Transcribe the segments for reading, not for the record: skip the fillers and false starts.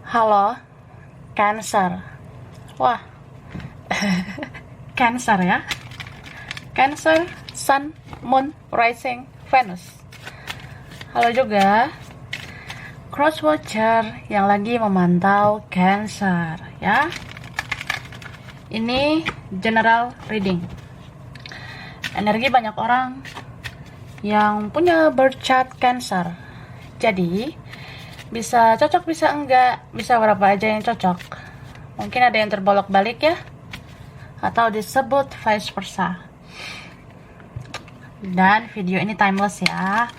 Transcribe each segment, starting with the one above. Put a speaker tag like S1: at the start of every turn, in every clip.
S1: Halo, Cancer. Wah, Cancer ya. Cancer, Sun, Moon, Rising, Venus. Halo juga, Cross Watcher yang lagi memantau Cancer ya. Ini general reading. Energi banyak orang yang punya birth chart Cancer. Jadi, bisa cocok, bisa enggak, bisa berapa aja yang cocok. Mungkin ada yang terbolak-balik ya, atau disebut vice versa. Dan video ini timeless ya,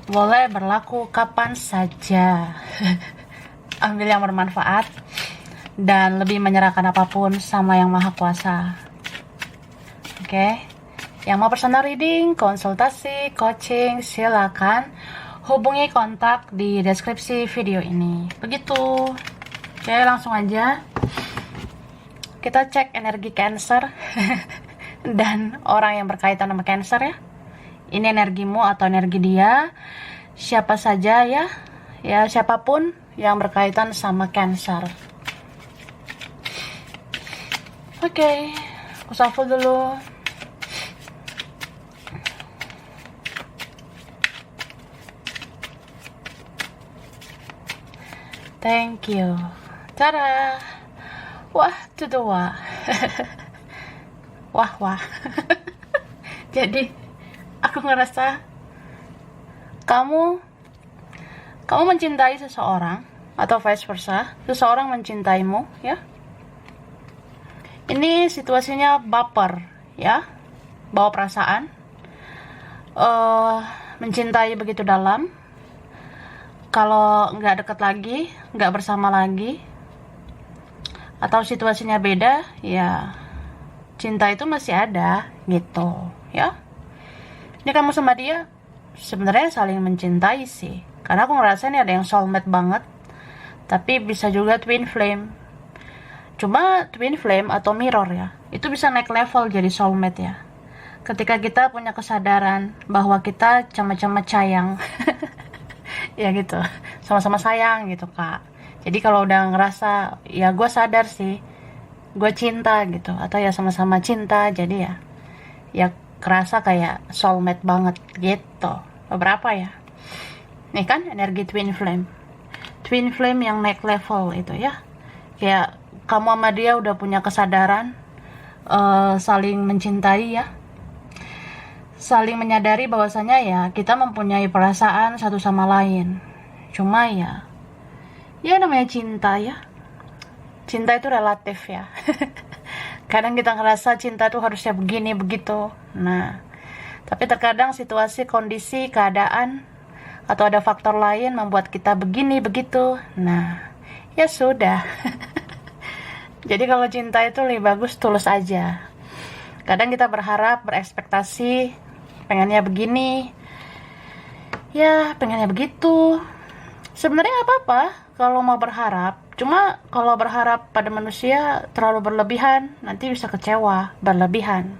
S1: boleh berlaku kapan saja. Ambil yang bermanfaat dan lebih menyerahkan apapun sama yang maha kuasa. Oke, yang mau personal reading, konsultasi, coaching, silakan hubungi kontak di deskripsi video ini. Begitu. Oke, langsung aja kita cek energi Cancer dan orang yang berkaitan sama Cancer ya. Ini energimu atau energi dia, siapa saja ya, siapapun yang berkaitan sama Cancer. Oke, aku shuffle dulu. Thank you. Tada. Wah, itu dua. Wah. Jadi, aku ngerasa kamu mencintai seseorang atau vice versa, seseorang mencintaimu, ya. Ini situasinya baper, ya. Bawa perasaan. Mencintai begitu dalam. Kalau nggak deket lagi, nggak bersama lagi, atau situasinya beda, ya cinta itu masih ada gitu ya. Ini kamu sama dia sebenarnya saling mencintai sih, karena aku ngerasa ini ada yang soulmate banget, tapi bisa juga twin flame. Cuma twin flame atau mirror ya, itu bisa naik level jadi soulmate ya, ketika kita punya kesadaran bahwa kita sama-sama sayang. Ya gitu, sama-sama sayang gitu kak. Jadi kalau udah ngerasa ya gue sadar sih gue cinta gitu, atau ya sama-sama cinta, jadi ya kerasa kayak soulmate banget gitu. Beberapa ya, nih kan energi twin flame yang naik level itu ya, kayak kamu sama dia udah punya kesadaran, saling mencintai ya, saling menyadari bahwasanya ya kita mempunyai perasaan satu sama lain. Cuma ya namanya cinta ya, cinta itu relatif ya. Kadang kita ngerasa cinta itu harusnya begini begitu, nah tapi terkadang situasi, kondisi, keadaan atau ada faktor lain membuat kita begini begitu. Nah ya sudah. Jadi kalau cinta itu lebih bagus tulus aja. Kadang kita berharap, berekspektasi, pengennya begini, ya pengennya begitu. Sebenarnya nggak apa-apa kalau mau berharap, cuma kalau berharap pada manusia terlalu berlebihan, nanti bisa kecewa berlebihan.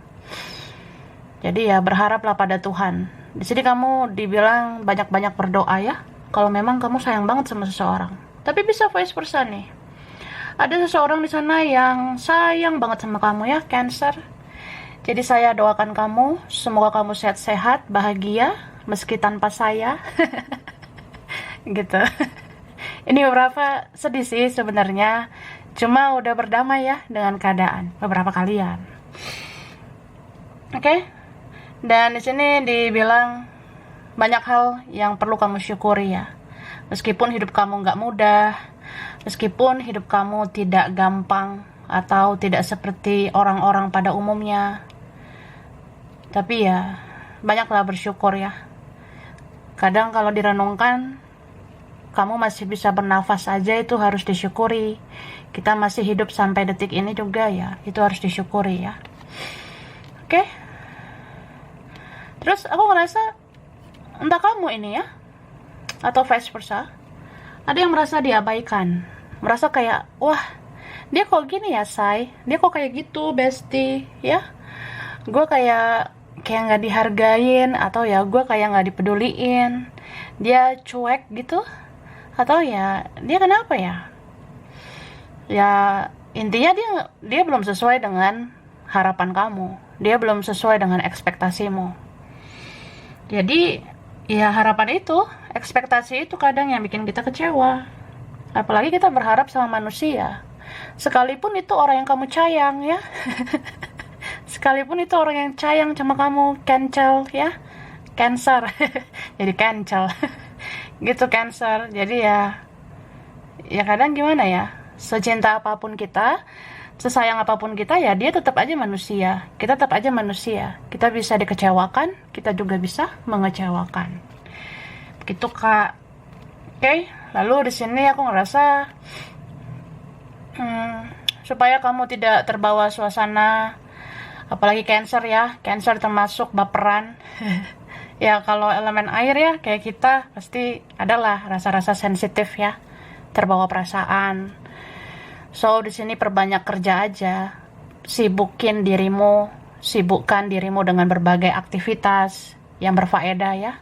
S1: Jadi ya berharaplah pada Tuhan. Di sini kamu dibilang banyak-banyak berdoa ya, kalau memang kamu sayang banget sama seseorang. Tapi bisa vice versa nih. Ada seseorang di sana yang sayang banget sama kamu ya, Cancer. Jadi saya doakan kamu, semoga kamu sehat-sehat, bahagia, meski tanpa saya. Gitu. Ini beberapa sedih sih sebenarnya, cuma udah berdamai ya dengan keadaan beberapa kalian. Oke. Dan di sini dibilang banyak hal yang perlu kamu syukuri ya. Meskipun hidup kamu nggak mudah, meskipun hidup kamu tidak gampang atau tidak seperti orang-orang pada umumnya, tapi ya banyaklah bersyukur ya. Kadang kalau direnungkan, kamu masih bisa bernafas aja itu harus disyukuri. Kita masih hidup sampai detik ini juga ya, itu harus disyukuri ya. Oke. Terus aku ngerasa entah kamu ini ya, atau vice versa, ada yang merasa diabaikan, merasa kayak wah dia kok gini ya say, dia kok kayak gitu bestie ya, gue kayak nggak dihargain, atau ya gue kayak nggak dipeduliin, dia cuek gitu, atau ya dia kenapa ya, Ya intinya dia belum sesuai dengan harapan kamu, dia belum sesuai dengan ekspektasimu. Jadi ya harapan itu, ekspektasi itu kadang yang bikin kita kecewa. Apalagi kita berharap sama manusia, sekalipun itu orang yang kamu sayang ya. Sekalipun itu orang yang sayang sama kamu, cancel ya, cancer. Jadi cancel. Gitu cancer. Jadi ya kadang gimana ya, secinta apapun kita, sesayang apapun kita, ya dia tetap aja manusia. Kita tetap aja manusia. Kita bisa dikecewakan, kita juga bisa mengecewakan. Begitu Kak. Oke, lalu di sini aku ngerasa supaya kamu tidak terbawa suasana, apalagi Cancer ya. Cancer termasuk baperan. Ya kalau elemen air ya kayak kita pasti adalah rasa-rasa sensitif ya, terbawa perasaan. So di sini perbanyak kerja aja, sibukkan dirimu dengan berbagai aktivitas yang berfaedah ya.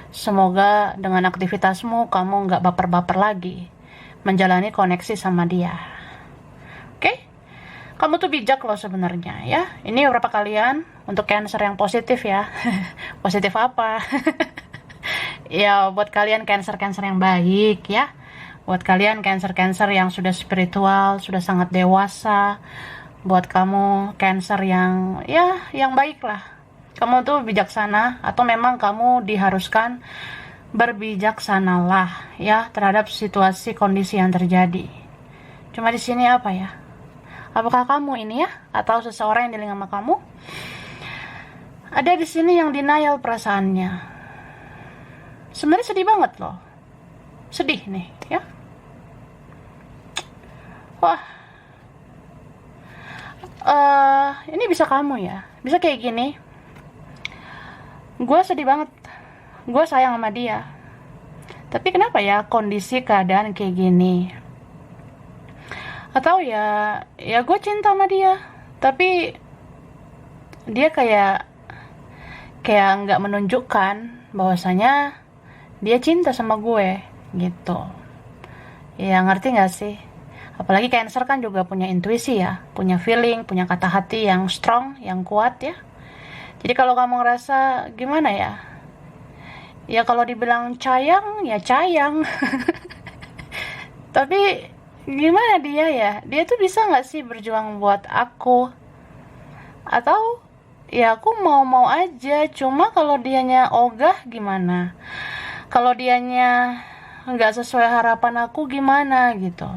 S1: Semoga dengan aktivitasmu kamu nggak baper-baper lagi menjalani koneksi sama dia. Oke? Kamu tuh bijak loh sebenarnya ya. Ini beberapa kalian untuk Cancer yang positif ya. Positif apa? Ya buat kalian Cancer-Cancer yang baik ya. Buat kalian Cancer-Cancer yang sudah spiritual, sudah sangat dewasa. Buat kamu Cancer yang yang baik lah. Kamu tuh bijaksana, atau memang kamu diharuskan berbijaksanalah ya terhadap situasi kondisi yang terjadi. Cuma di sini apa ya? Apakah kamu ini ya, atau seseorang yang dealing sama kamu ada di sini yang denial perasaannya? Sebenarnya sedih banget loh, sedih nih ya. Wah, ini bisa kamu ya, bisa kayak gini. Gue sedih banget, gue sayang sama dia, tapi kenapa ya kondisi keadaan kayak gini? Atau ya gue cinta sama dia, tapi dia kayak nggak menunjukkan bahwasanya dia cinta sama gue gitu. Ya ngerti nggak sih? Apalagi Cancer kan juga punya intuisi ya, punya feeling, punya kata hati yang strong, yang kuat ya. Jadi kalau kamu ngerasa gimana ya? Ya kalau dibilang sayang, ya sayang. Tapi gimana dia ya? Dia tuh bisa nggak sih berjuang buat aku? Atau ya aku mau aja, cuma kalau dianya ogah gimana? Kalau dianya nggak sesuai harapan aku gimana gitu?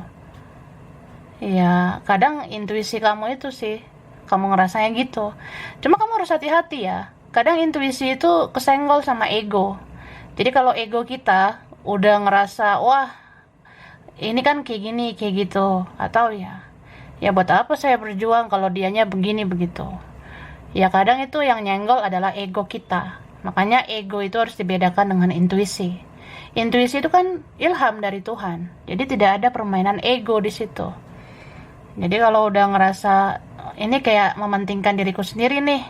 S1: Ya kadang intuisi kamu itu sih, kamu ngerasanya gitu. Cuma kamu harus hati-hati ya. Kadang intuisi itu kesenggol sama ego. Jadi kalau ego kita udah ngerasa, wah ini kan kayak gini, kayak gitu. Atau ya buat apa saya berjuang kalau dianya begini, begitu. Ya kadang itu yang nyenggol adalah ego kita. Makanya ego itu harus dibedakan dengan intuisi. Intuisi itu kan ilham dari Tuhan. Jadi tidak ada permainan ego di situ. Jadi kalau udah ngerasa ini kayak mementingkan diriku sendiri nih,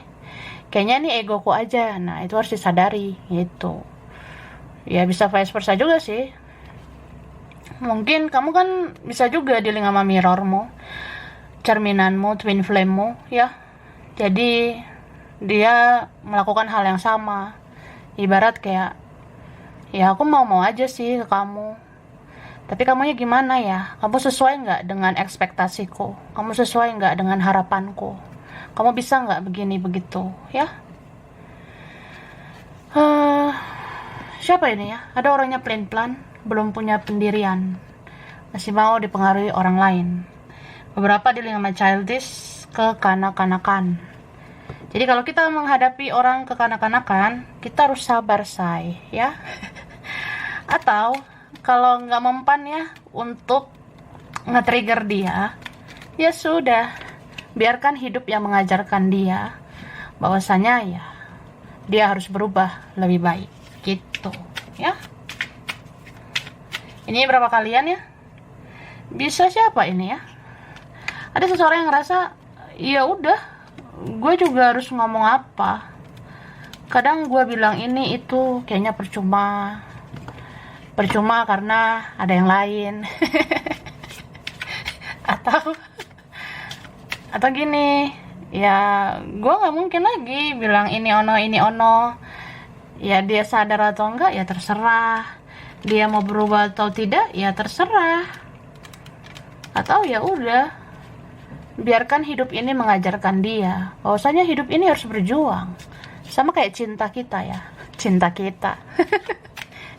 S1: kayaknya ini egoku aja, nah itu harus disadari gitu. Ya bisa vice versa juga sih. Mungkin kamu kan bisa juga dealing sama mirrormu, cerminanmu, twin flame-mu ya. Jadi dia melakukan hal yang sama. Ibarat kayak, ya aku mau aja sih ke kamu, tapi kamunya gimana ya? Kamu sesuai nggak dengan ekspektasiku? Kamu sesuai nggak dengan harapanku? Kamu bisa nggak begini begitu ya? Siapa ini ya? Ada orangnya plan-plan, belum punya pendirian, masih mau dipengaruhi orang lain. Beberapa dealing sama childish, kekanak-kanakan. Jadi kalau kita menghadapi orang kekanak-kanakan, kita harus sabar say ya. Atau kalau nggak mempan ya untuk nge-trigger dia, ya sudah, biarkan hidup yang mengajarkan dia bahwasanya ya dia harus berubah lebih baik gitu ya. Ini berapa kalian ya? Bisa siapa ini ya? Ada seseorang yang ngerasa ya udah, gue juga harus ngomong apa? Kadang gue bilang ini itu kayaknya percuma karena ada yang lain. atau gini, ya gue nggak mungkin lagi bilang ini ono. Ya dia sadar atau enggak ya terserah, dia mau berubah atau tidak ya terserah, atau ya udah biarkan hidup ini mengajarkan dia bahwasanya hidup ini harus berjuang, sama kayak cinta kita ya, cinta kita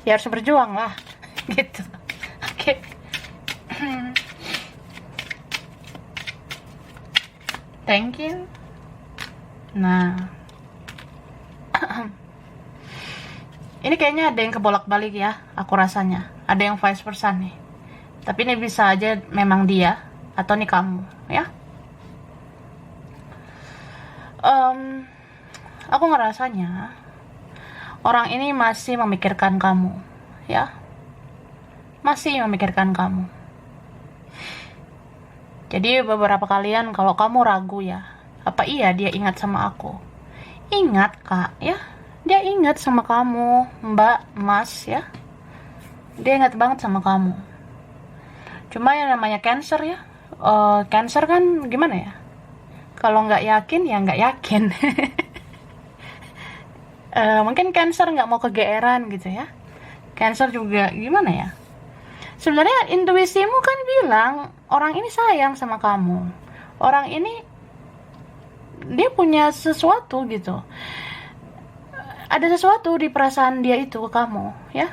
S1: ya harus berjuang lah gitu. Oke. Thank you. Nah, ini kayaknya ada yang kebolak-balik ya, aku rasanya. Ada yang vice versa nih. Tapi ini bisa aja memang dia, atau nih kamu, ya. Aku ngerasanya, orang ini masih memikirkan kamu, ya. Masih memikirkan kamu. Jadi beberapa kalian kalau kamu ragu ya, apa iya dia ingat sama aku? Ingat kak, ya. Dia ingat sama kamu, Mbak, Mas, ya. Dia ingat banget sama kamu. Cuma yang namanya Cancer ya, Cancer kan gimana ya? Kalau nggak yakin ya nggak yakin. Mungkin Cancer nggak mau kegeeran gitu ya. Cancer juga gimana ya? Sebenarnya intuisimu kan bilang orang ini sayang sama kamu. Orang ini dia punya sesuatu gitu. Ada sesuatu di perasaan dia itu ke kamu, ya?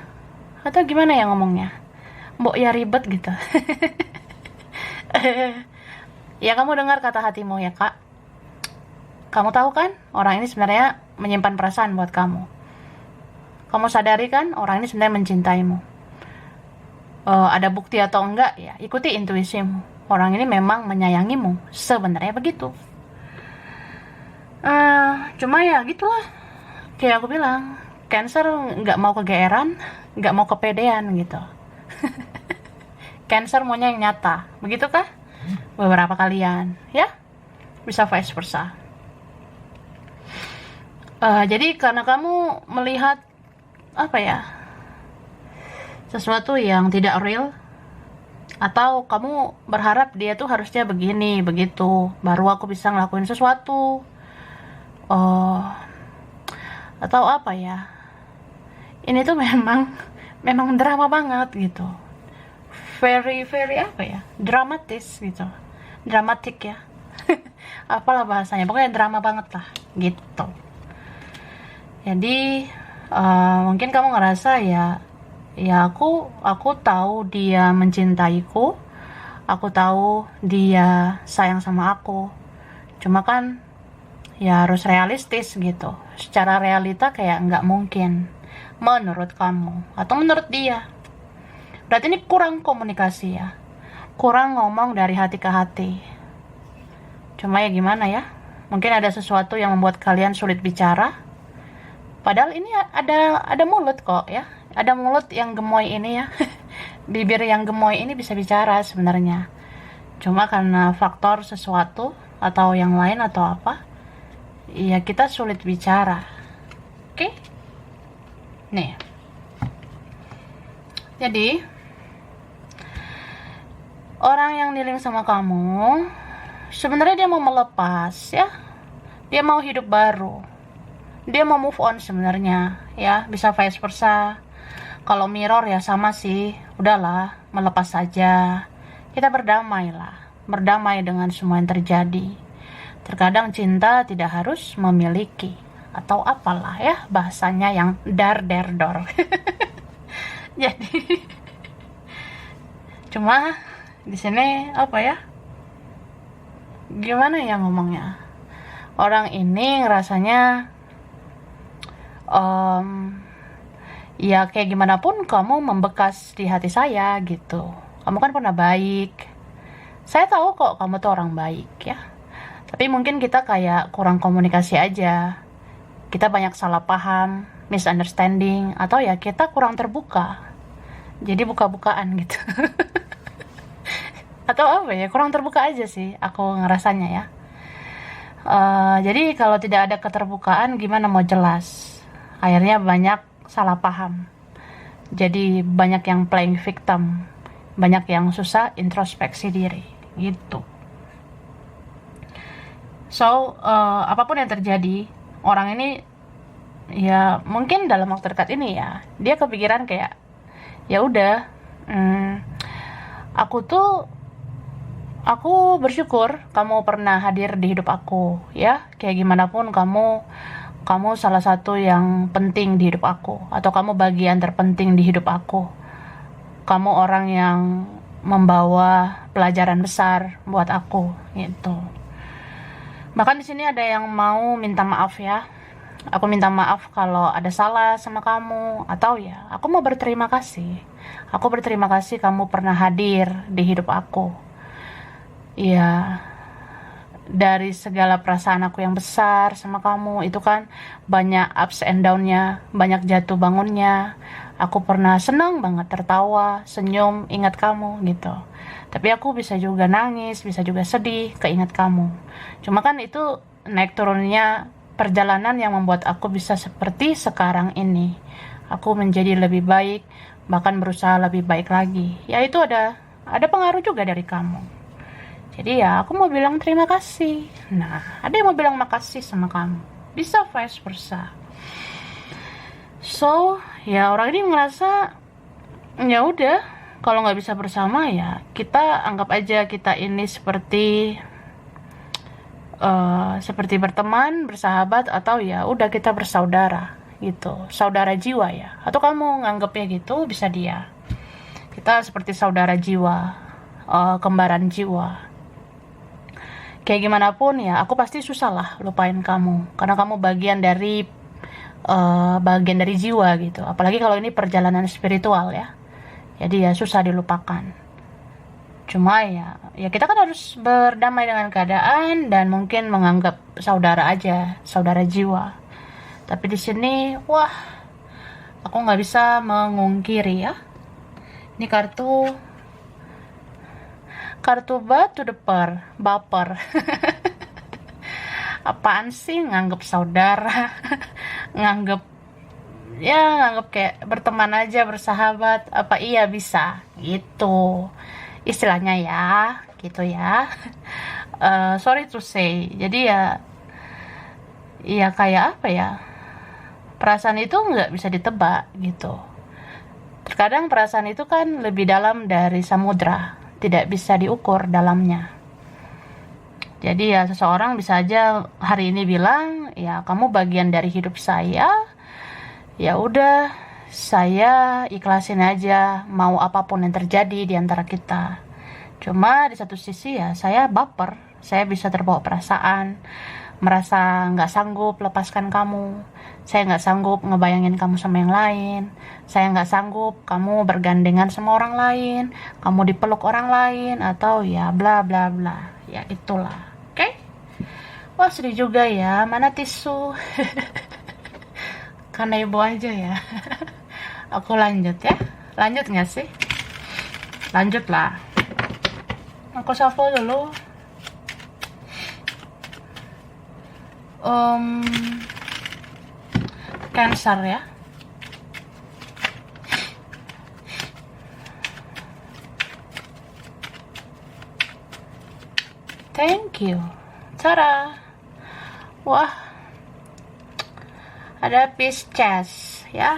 S1: Atau gimana ya ngomongnya? Mbok ya ribet gitu. Ya kamu dengar kata hatimu ya kak. Kamu tahu kan orang ini sebenarnya menyimpan perasaan buat kamu. Kamu sadari kan orang ini sebenarnya mencintaimu. Ada bukti atau enggak ya ikuti intuisimu. Orang ini memang menyayangimu. Sebenarnya begitu. Cuma ya gitulah. Kayak aku bilang, Cancer nggak mau kegeeran, nggak mau kepedean gitu. Cancer maunya yang nyata, begitu kah? Beberapa kalian, ya? Bisa vice versa. Jadi karena kamu melihat apa ya, sesuatu yang tidak real, atau kamu berharap dia tuh harusnya begini, begitu, baru aku bisa ngelakuin sesuatu. Atau apa ya, ini tuh memang drama banget gitu, very apa ya, dramatis gitu, dramatik ya. Apalah bahasanya, pokoknya drama banget lah gitu. Jadi mungkin kamu ngerasa ya aku tahu dia mencintaiku, aku tahu dia sayang sama aku, cuma kan ya harus realistis gitu. Secara realita kayak nggak mungkin menurut kamu atau menurut dia. Berarti ini kurang komunikasi ya, kurang ngomong dari hati ke hati. Cuma ya gimana ya, mungkin ada sesuatu yang membuat kalian sulit bicara. Padahal ini ada mulut kok ya, ada mulut yang gemoy ini ya. Bibir yang gemoy ini bisa bicara sebenarnya. Cuma karena faktor sesuatu atau yang lain atau apa, ya kita sulit bicara. Oke? Nih. Jadi orang yang dealing sama kamu sebenarnya dia mau melepas ya. Dia mau hidup baru. Dia mau move on sebenarnya ya, bisa vice versa. Kalau mirror ya sama sih. Udahlah, melepas saja. Kita berdamai lah. Berdamai dengan semua yang terjadi. Terkadang cinta tidak harus memiliki atau apalah ya bahasanya yang dor. Jadi cuma di sini apa ya? Gimana ya ngomongnya? Orang ini rasanya ya kayak gimana pun kamu membekas di hati saya gitu. Kamu kan pernah baik. Saya tahu kok kamu tuh orang baik ya. Tapi mungkin kita kayak kurang komunikasi aja. Kita banyak salah paham, misunderstanding, atau ya kita kurang terbuka. Jadi buka-bukaan gitu. Atau apa ya, kurang terbuka aja sih aku ngerasanya ya. Jadi kalau tidak ada keterbukaan gimana mau jelas. Akhirnya banyak salah paham. Jadi banyak yang playing victim. Banyak yang susah introspeksi diri gitu. So, apapun yang terjadi, orang ini ya mungkin dalam waktu dekat ini ya, dia kepikiran kayak, ya udah, aku bersyukur kamu pernah hadir di hidup aku, ya. Kayak gimana pun kamu salah satu yang penting di hidup aku, atau kamu bagian terpenting di hidup aku. Kamu orang yang membawa pelajaran besar buat aku, gitu. Bahkan di sini ada yang mau minta maaf ya. Aku minta maaf kalau ada salah sama kamu, atau ya, aku mau berterima kasih. Aku berterima kasih kamu pernah hadir di hidup aku. Ya, dari segala perasaan aku yang besar sama kamu, itu kan banyak ups and down-nya, banyak jatuh bangunnya. Aku pernah senang banget, tertawa, senyum, ingat kamu gitu. Tapi aku bisa juga nangis, bisa juga sedih, keingat kamu. Cuma kan itu naik turunnya perjalanan yang membuat aku bisa seperti sekarang ini. Aku menjadi lebih baik, bahkan berusaha lebih baik lagi. Ya itu ada pengaruh juga dari kamu. Jadi ya aku mau bilang terima kasih. Nah, ada yang mau bilang makasih sama kamu. Bisa vice versa. So, ya orang ini ngerasa ya udah, kalau nggak bisa bersama ya kita anggap aja kita ini seperti berteman, bersahabat, atau ya udah kita bersaudara gitu, saudara jiwa ya. Atau kamu nganggapnya gitu, bisa dia. Kita seperti saudara jiwa, kembaran jiwa. Kayak gimana pun ya, aku pasti susah lah lupain kamu, karena kamu bagian dari jiwa gitu. Apalagi kalau ini perjalanan spiritual ya. Jadi ya susah dilupakan. Cuma ya kita kan harus berdamai dengan keadaan dan mungkin menganggap saudara aja, saudara jiwa. Tapi di sini, wah, aku nggak bisa mengungkiri ya. Ini kartu batu deper, baper. Apaan sih nganggap saudara, nganggap kayak berteman aja, bersahabat, apa iya bisa gitu istilahnya ya, gitu ya. Sorry to say, jadi ya kayak apa ya, perasaan itu nggak bisa ditebak gitu. Terkadang perasaan itu kan lebih dalam dari samudra, tidak bisa diukur dalamnya. Jadi ya seseorang bisa aja hari ini bilang, ya kamu bagian dari hidup saya, ya udah, saya ikhlasin aja mau apapun yang terjadi di antara kita. Cuma di satu sisi ya saya baper, saya bisa terbawa perasaan, merasa nggak sanggup lepaskan kamu. Saya nggak sanggup ngebayangin kamu sama yang lain. Saya nggak sanggup kamu bergandengan sama orang lain, kamu dipeluk orang lain, atau ya bla bla bla. Ya itulah. Oke? Wah sedih juga ya, mana tisu? Karena ibu aja ya. Aku lanjut ya. Lanjut nggak sih? Lanjut lah. Aku shuffle dulu. Cancer ya. Thank you. Tada. Wah, ada Pisces ya,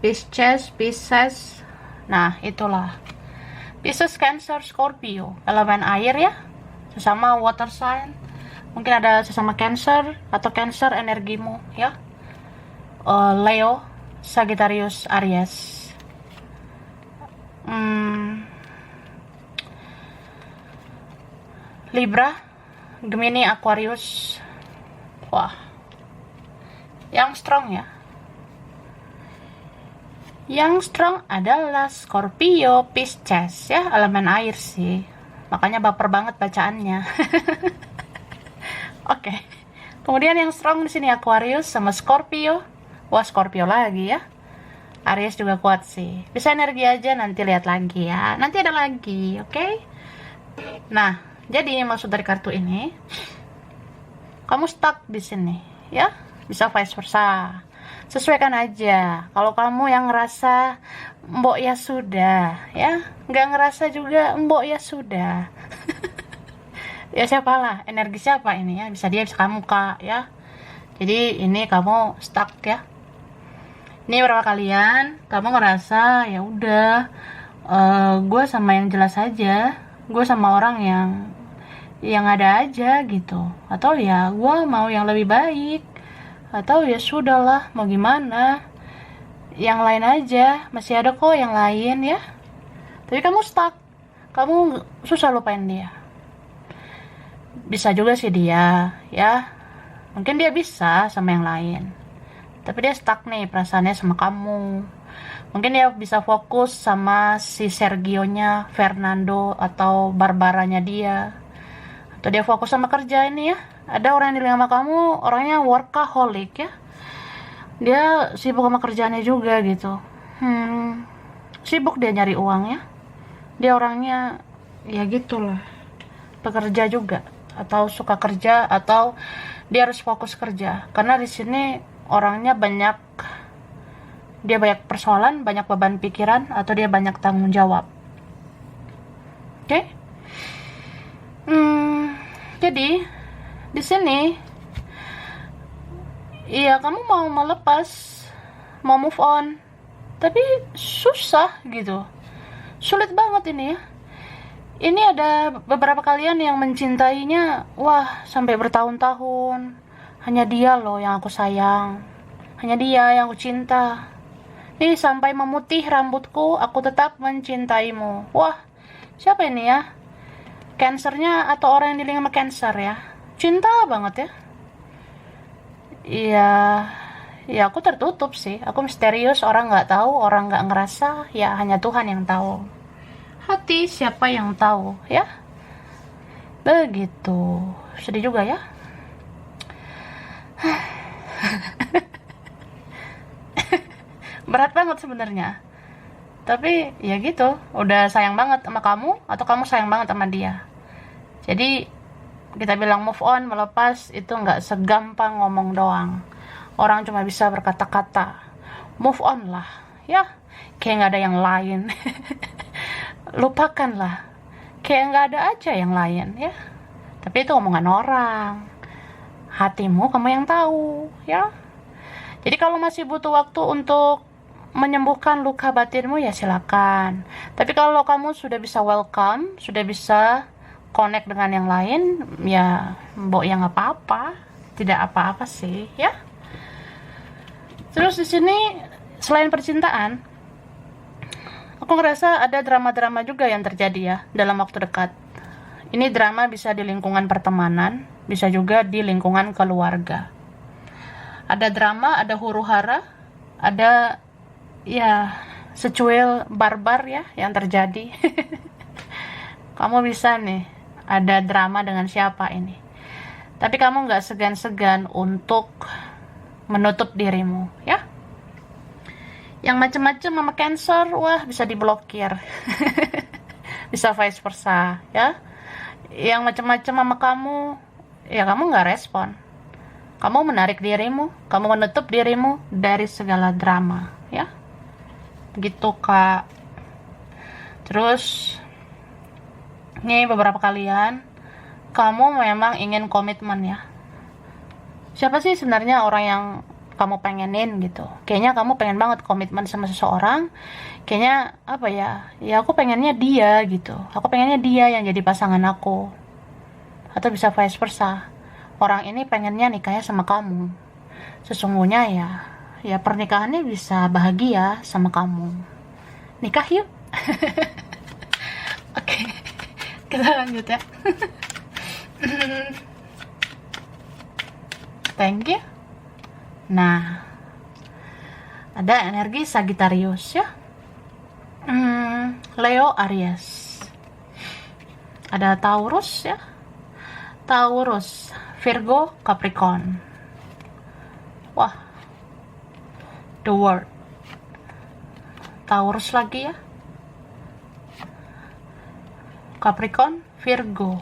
S1: Pisces. Nah itulah Pisces, Cancer, Scorpio, elemen air ya, sesama water sign. Mungkin ada sesama Cancer atau Cancer energimu ya. Leo, Sagittarius, Aries. Libra, Gemini, Aquarius. Wah, yang strong ya. Yang strong adalah Scorpio, Pisces ya, elemen air sih. Makanya baper banget bacaannya. Oke. Kemudian yang strong di sini Aquarius sama Scorpio. Wah, Scorpio lagi ya. Aries juga kuat sih. Bisa energi aja, nanti lihat lagi ya. Nanti ada lagi, oke? Nah, jadi maksud dari kartu ini, kamu stuck di sini ya. Bisa vice versa. Sesuaikan aja. Kalau kamu yang ngerasa mbok ya sudah ya, nggak ngerasa juga mbok ya sudah. Ya siapalah, energi siapa ini ya, bisa dia bisa kamu kak ya. Jadi ini kamu stuck ya. Ini beberapa kalian kamu ngerasa ya udah, gue sama yang jelas aja, gue sama orang yang ada aja gitu, atau ya gue mau yang lebih baik, atau ya sudahlah mau gimana, yang lain aja masih ada kok yang lain ya. Tapi kamu stuck, kamu susah lupain dia. Bisa juga sih dia ya, mungkin dia bisa sama yang lain, tapi dia stuck nih perasaannya sama kamu. Mungkin dia bisa fokus sama si Sergionya, Fernando, atau Barbaranya dia, atau dia fokus sama kerja ini ya. Ada orang yang di sama kamu orangnya workaholic ya, dia sibuk sama kerjaannya juga gitu. Sibuk dia nyari uang ya, dia orangnya ya gitulah, pekerja juga, atau suka kerja, atau dia harus fokus kerja karena di sini orangnya banyak, dia banyak persoalan, banyak beban pikiran, atau dia banyak tanggung jawab. Oke? Jadi di sini iya kamu mau melepas, mau move on, tapi susah gitu, sulit banget ini ya. Ini ada beberapa kalian yang mencintainya, wah sampai bertahun-tahun. Hanya dia loh yang aku sayang, hanya dia yang aku cinta. Nih sampai memutih rambutku, aku tetap mencintaimu. Wah, siapa ini ya? Cancernya atau orang yang dilihat sama cancer ya? Cinta banget ya? Iya, ya aku tertutup sih. Aku misterius, orang nggak tahu, orang nggak ngerasa, ya hanya Tuhan yang tahu. Hati siapa yang tahu ya? Begitu. Sedih juga ya? Berat banget sebenarnya. Tapi ya gitu, udah sayang banget sama kamu, atau kamu sayang banget sama dia. Jadi kita bilang move on, melepas, itu nggak segampang ngomong doang. Orang cuma bisa berkata-kata, move on lah ya, kayak nggak ada yang lain. Lupakanlah, kayak nggak ada aja yang lain ya. Tapi itu omongan orang, hatimu kamu yang tahu ya. Jadi kalau masih butuh waktu untuk menyembuhkan luka batinmu ya silakan. Tapi kalau kamu sudah bisa welcome, sudah bisa connect dengan yang lain, ya mbok ya nggak apa-apa, tidak apa-apa sih ya. Terus di sini selain percintaan, aku ngerasa ada drama-drama juga yang terjadi ya dalam waktu dekat. Ini drama bisa di lingkungan pertemanan, bisa juga di lingkungan keluarga. Ada drama, ada huru-hara, ada ya secuil barbar ya yang terjadi. Kamu bisa nih ada drama dengan siapa ini, tapi kamu nggak segan-segan untuk menutup dirimu ya. Yang macam-macam sama cancer, wah bisa diblokir. Bisa vice versa ya. Yang macam-macam sama kamu, ya kamu nggak respon, kamu menarik dirimu, kamu menutup dirimu dari segala drama ya. Gitu kak. Terus nih beberapa kalian, kamu memang ingin komitmen ya. Siapa sih sebenarnya orang yang kamu pengenin gitu? Kayaknya kamu pengen banget komitmen sama seseorang. Kayaknya apa ya? Ya aku pengennya dia gitu. Aku pengennya dia yang jadi pasangan aku. Atau bisa vice versa. Orang ini pengennya nikahnya sama kamu. Sesungguhnya ya pernikahannya bisa bahagia sama kamu. Nikah yuk. Oke, kita lanjut ya. Thank you. Nah, ada energi Sagittarius ya. Leo Aries. Ada Taurus ya. Taurus, Virgo, Capricorn. Wah, the world. Taurus lagi ya. Capricorn, Virgo.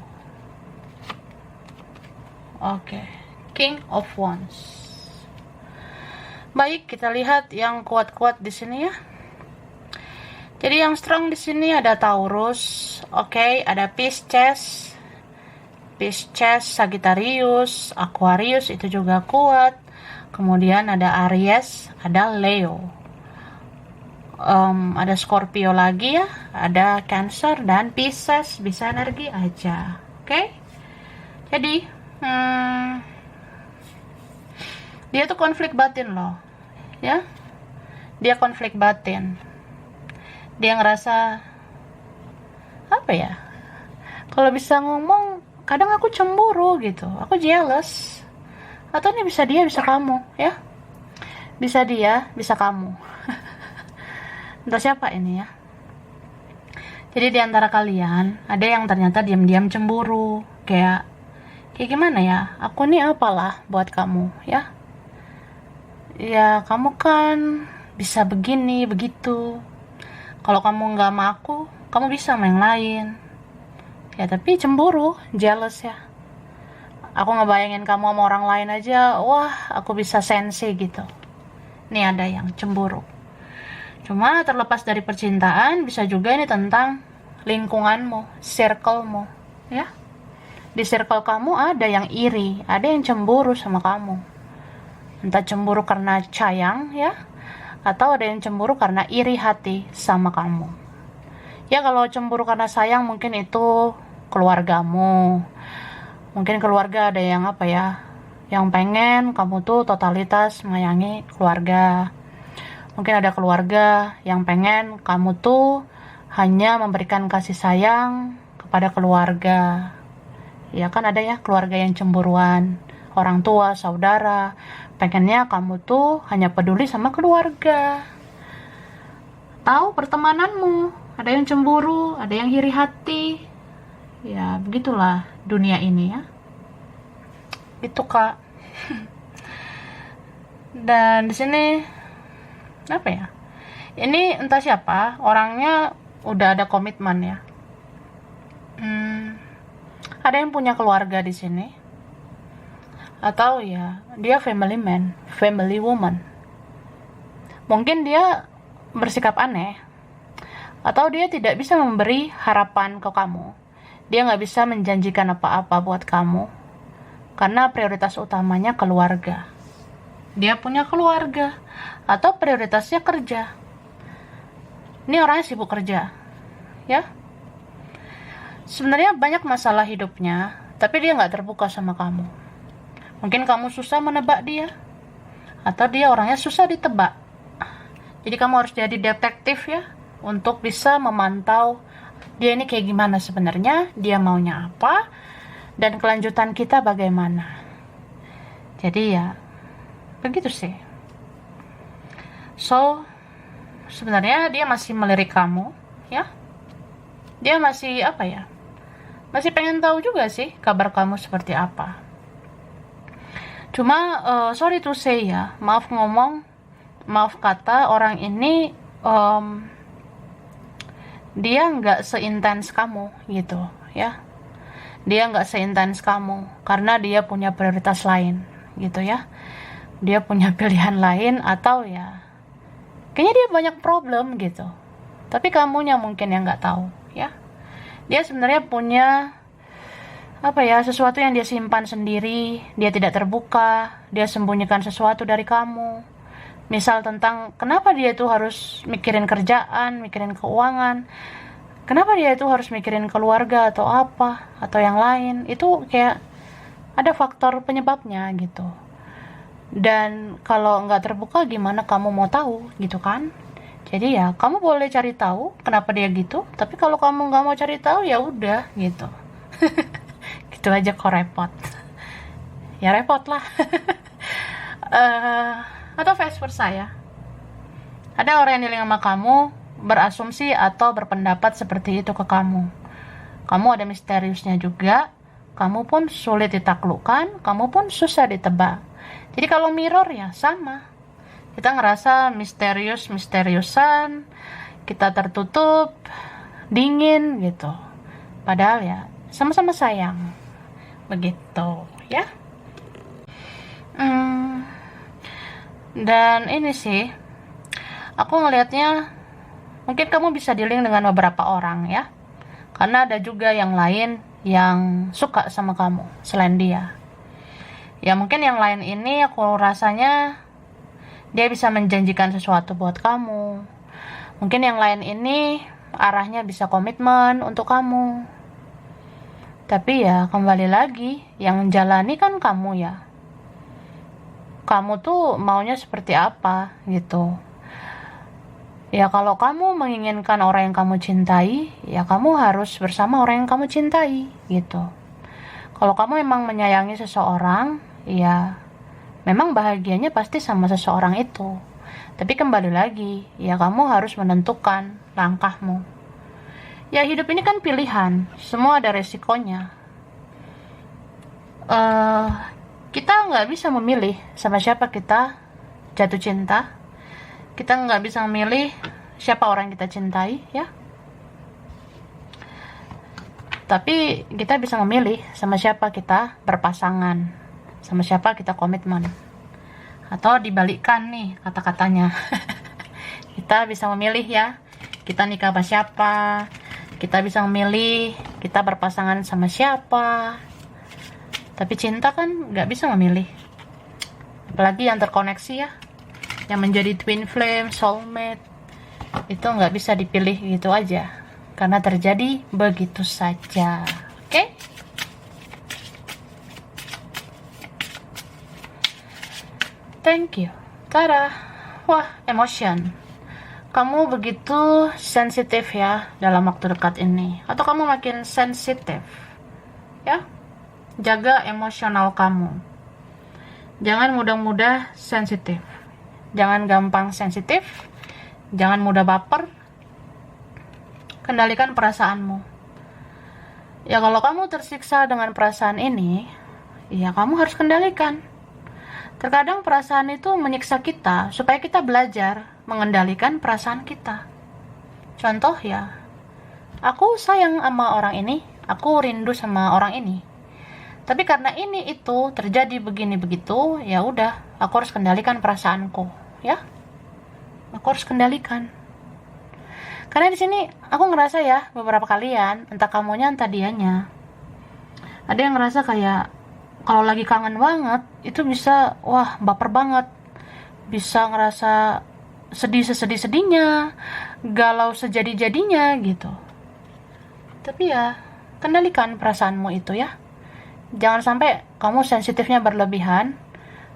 S1: Oke, King of Wands. Baik, kita lihat yang kuat-kuat di sini ya. Jadi yang strong di sini ada Taurus, oke, ada Pisces. Pisces, Sagittarius, Aquarius itu juga kuat. Kemudian ada Aries, ada Leo. Ada Scorpio lagi ya, ada Cancer dan Pisces, bisa energi aja. Oke? Jadi, dia tuh konflik batin loh. Ya. Dia konflik batin. Dia ngerasa apa ya? Kalau bisa ngomong, kadang aku cemburu gitu. Aku jealous. Atau ini bisa dia, bisa kamu, ya. Bisa dia, bisa kamu. Entah siapa ini ya. Jadi di antara kalian ada yang ternyata diam-diam cemburu, kayak gimana ya? Aku nih apalah buat kamu, ya? Ya kamu kan bisa begini, begitu. Kalau kamu nggak sama aku, kamu bisa sama yang lain. Ya tapi cemburu, jealous ya. Aku ngebayangin kamu sama orang lain aja, wah aku bisa sensi gitu. Nih ada yang cemburu. Cuma terlepas dari percintaan, bisa juga ini tentang lingkunganmu, circlemu, ya. Di circle kamu ada yang iri, ada yang cemburu sama kamu. Entah cemburu karena sayang, ya, atau ada yang cemburu karena iri hati sama kamu. Ya kalau cemburu karena sayang mungkin itu keluargamu. Mungkin keluarga ada yang apa ya, yang pengen kamu tuh totalitas menyayangi keluarga. Mungkin ada keluarga yang pengen kamu tuh hanya memberikan kasih sayang kepada keluarga. Ya kan ada ya keluarga yang cemburuan, orang tua, saudara, pengennya kamu tuh hanya peduli sama keluarga. Tahu pertemananmu, ada yang cemburu, ada yang iri hati. Ya begitulah dunia ini ya. Itu Kak. Dan di sini apa ya, ini entah siapa orangnya udah ada komitmen ya. Ada yang punya keluarga di sini, atau ya dia family man, family woman. Mungkin dia bersikap aneh, atau dia tidak bisa memberi harapan ke kamu. Dia nggak bisa menjanjikan apa-apa buat kamu karena prioritas utamanya keluarga. Dia punya keluarga, atau prioritasnya kerja. Ini orangnya sibuk kerja, ya. Sebenarnya banyak masalah hidupnya, tapi dia nggak terbuka sama kamu. Mungkin kamu susah menebak dia, atau dia orangnya susah ditebak. Jadi kamu harus jadi detektif ya, untuk bisa memantau dia ini kayak gimana sebenarnya, dia maunya apa, dan kelanjutan kita bagaimana. Jadi ya begitu sih. So, sebenarnya dia masih melirik kamu, ya. Dia masih apa ya? Masih pengen tahu juga sih kabar kamu seperti apa. Cuma sorry to say ya, maaf ngomong, maaf kata, orang ini dia nggak seintens kamu gitu, ya. Dia nggak seintens kamu karena dia punya prioritas lain, gitu ya. Dia punya pilihan lain, atau ya kayaknya dia banyak problem gitu, tapi kamunya mungkin yang nggak tahu ya. Dia sebenarnya punya apa ya, sesuatu yang dia simpan sendiri, dia tidak terbuka, dia sembunyikan sesuatu dari kamu. Misal tentang kenapa dia itu harus mikirin kerjaan, mikirin keuangan, kenapa dia itu harus mikirin keluarga atau apa, atau yang lain. Itu kayak ada faktor penyebabnya gitu. Dan kalau nggak terbuka gimana kamu mau tahu gitu kan. Jadi ya kamu boleh cari tahu kenapa dia gitu, tapi kalau kamu nggak mau cari tahu ya udah gitu. Gitu aja kok repot. Ya repot lah. Atau vice versa ya, ada orang yang dealing sama kamu berasumsi atau berpendapat seperti itu ke kamu. Kamu ada misteriusnya juga, kamu pun sulit ditaklukkan, kamu pun susah ditebak. Jadi kalau mirror ya sama. Kita ngerasa misteriusan, kita tertutup, dingin gitu. Padahal ya sama-sama sayang. Begitu ya. Dan ini sih, aku ngelihatnya mungkin kamu bisa dealing dengan beberapa orang ya. Karena ada juga yang lain yang suka sama kamu selain dia. Ya mungkin yang lain ini aku rasanya dia bisa menjanjikan sesuatu buat kamu. Mungkin yang lain ini arahnya bisa komitmen untuk kamu. Tapi ya kembali lagi, yang jalani kan kamu ya. Kamu tuh maunya seperti apa gitu. Ya kalau kamu menginginkan orang yang kamu cintai, ya kamu harus bersama orang yang kamu cintai gitu. Kalau kamu emang menyayangi seseorang, ya memang bahagianya pasti sama seseorang itu. Tapi kembali lagi, ya kamu harus menentukan langkahmu. Ya hidup ini kan pilihan, semua ada resikonya. Kita nggak bisa memilih sama siapa kita jatuh cinta. Kita nggak bisa memilih siapa orang yang kita cintai, ya. Tapi kita bisa memilih sama siapa kita berpasangan, sama siapa kita komitmen. Atau dibalikkan nih kata-katanya. Kita bisa memilih ya, kita nikah sama siapa. Kita bisa memilih kita berpasangan sama siapa. Tapi cinta kan nggak bisa memilih. Apalagi yang terkoneksi ya, yang menjadi twin flame, soulmate, itu nggak bisa dipilih gitu aja, karena terjadi begitu saja. Oke? Thank you. Tada. Wah, emotion. Kamu begitu sensitif ya dalam waktu dekat ini, atau kamu makin sensitif ya. Jaga emosional kamu. Jangan mudah-mudah sensitif. Jangan gampang sensitif. Jangan mudah baper. Kendalikan perasaanmu. Ya kalau kamu tersiksa dengan perasaan ini, ya kamu harus kendalikan. Terkadang perasaan itu menyiksa kita supaya kita belajar mengendalikan perasaan kita. Contoh ya, aku sayang sama orang ini, aku rindu sama orang ini. Tapi karena ini itu terjadi begini begitu, ya udah, aku harus kendalikan perasaanku, ya. Aku harus kendalikan. Karena di sini aku ngerasa ya, beberapa kalian, entah kamunya entah dianya, ada yang ngerasa kayak kalau lagi kangen banget, itu bisa wah baper banget, bisa ngerasa sedih sesedih-sedihnya, galau sejadi-jadinya gitu. Tapi ya kendalikan perasaanmu itu ya. Jangan sampai kamu sensitifnya berlebihan,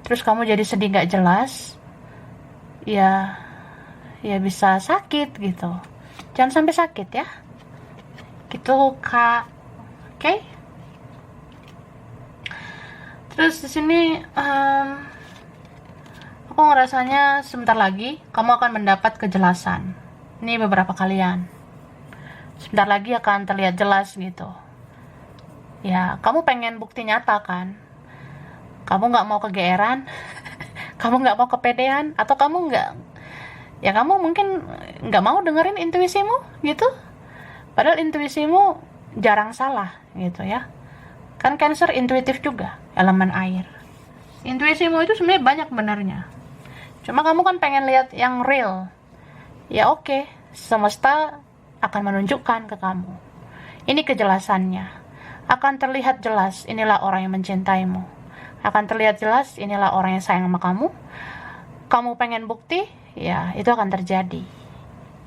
S1: terus kamu jadi sedih gak jelas, ya bisa sakit gitu. Jangan sampai sakit ya. Gitu Kak. Oke? Terus di sini aku ngerasanya sebentar lagi kamu akan mendapat kejelasan. Ini beberapa kalian. Sebentar lagi akan terlihat jelas gitu. Ya, kamu pengen bukti nyata kan? Kamu nggak mau kegeeran, kamu nggak mau kepedean, atau kamu nggak, ya kamu mungkin nggak mau dengerin intuisimu gitu. Padahal intuisimu jarang salah gitu ya. Kan Cancer intuitif juga, elemen air. Intuisimu itu sebenarnya banyak benarnya. Cuma kamu kan pengen lihat yang real. Ya oke, semesta akan menunjukkan ke kamu. Ini kejelasannya. Akan terlihat jelas, inilah orang yang mencintaimu. Akan terlihat jelas, inilah orang yang sayang sama kamu. Kamu pengen bukti, ya itu akan terjadi.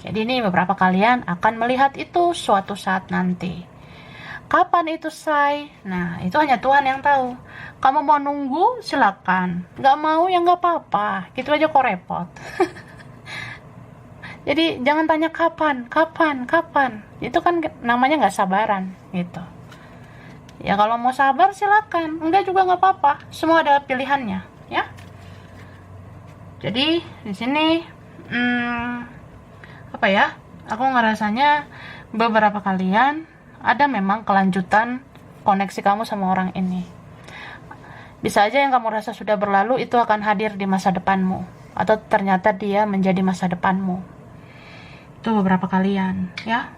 S1: Jadi ini beberapa kalian akan melihat itu suatu saat nanti. Kapan itu say? Nah, itu hanya Tuhan yang tahu. Kamu mau nunggu, silakan. Gak mau, ya gak apa-apa. Gitu aja kok repot. Jadi jangan tanya kapan. Itu kan namanya gak sabaran gitu. Ya kalau mau sabar silakan, enggak juga nggak apa-apa. Semua ada pilihannya, ya. Jadi di sini apa ya? Aku ngerasanya beberapa kalian ada memang kelanjutan koneksi kamu sama orang ini. Bisa aja yang kamu rasa sudah berlalu itu akan hadir di masa depanmu, atau ternyata dia menjadi masa depanmu. Itu beberapa kalian, ya.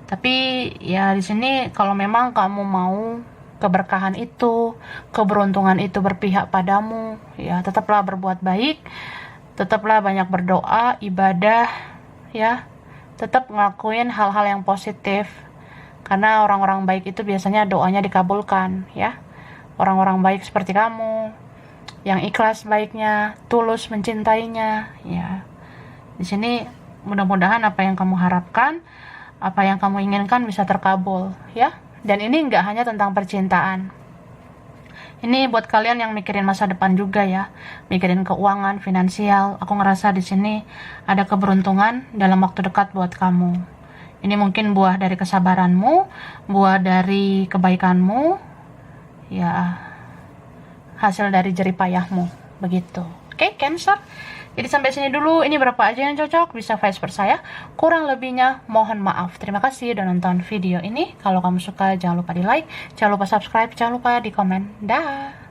S1: Tapi ya di sini kalau memang kamu mau keberkahan itu, keberuntungan itu berpihak padamu, ya tetaplah berbuat baik, tetaplah banyak berdoa, ibadah, ya. Tetap ngelakuin hal-hal yang positif. Karena orang-orang baik itu biasanya doanya dikabulkan, ya. Orang-orang baik seperti kamu, yang ikhlas baiknya, tulus mencintainya, ya. Di sini mudah-mudahan apa yang kamu harapkan, apa yang kamu inginkan bisa terkabul, ya. Dan ini nggak hanya tentang percintaan. Ini buat kalian yang mikirin masa depan juga ya, mikirin keuangan, finansial. Aku ngerasa di sini ada keberuntungan dalam waktu dekat buat kamu. Ini mungkin buah dari kesabaranmu, buah dari kebaikanmu, ya hasil dari jerih payahmu, begitu. Oke, Cancer. Jadi sampai sini dulu. Ini berapa aja yang cocok, bisa vice versa ya. Kurang lebihnya mohon maaf. Terima kasih udah nonton video ini. Kalau kamu suka jangan lupa di like, jangan lupa subscribe, jangan lupa di komen. Dah.